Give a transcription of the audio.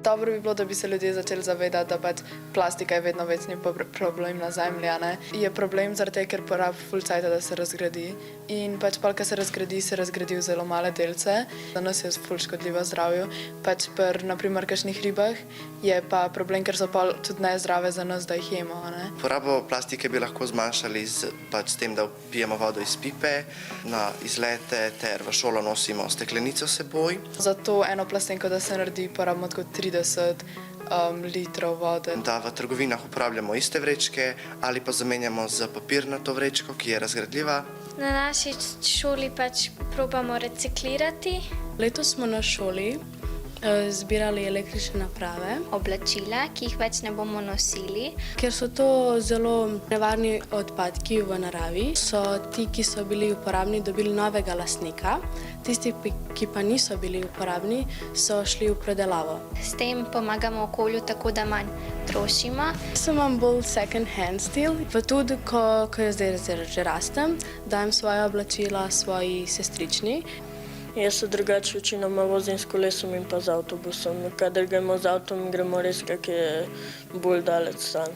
Dobro bi bilo, da bi se ljudje začeli zavedati, da pač plastika je vedno večni problem na Zemlji. Je problem zaradi tega, ker porabi ful cajta, da se razgradi. In pač pol, ko se razgradi v zelo male delce. Za nas je ful škodljivo zdravju. Pač pri, na primer, kakšnih ribah je pa problem, ker so pol tudi nezdrave za nas, da jih jemo. Porabo plastike bi lahko zmanjšali s tem, da pijemo vodo iz pipe, na izlete ter v šolo nosimo steklenico s seboj. Za to eno plastenko, da se naredi, porabimo tako 30 litrov vode. Da v trgovinah uporabljamo iste vrečke ali pa zamenjamo z papirnato vrečko, ki je razgradljiva. Na naši šoli pač probamo reciklirati. Letos smo na šoli zbirali električne naprave. Oblačila, ki jih več ne bomo nosili. Ker so to zelo nevarni odpadki v naravi, so ti, ki so bili uporabni, dobili novega lastnika. Tisti, ki pa niso bili uporabni, so šli v predelavo. S tem pomagamo okolju tako, da manj trošimo. Sem imam bolj second hand stil, pa tudi, ko jaz zdaj že rastem, dajem svoje oblačila svoji sestrični. Jaz se drugače večinoma vozim s kolesom in pa z avtobusom. Kadar gremo z avtom, gremo res, kak je bolj daleč stran.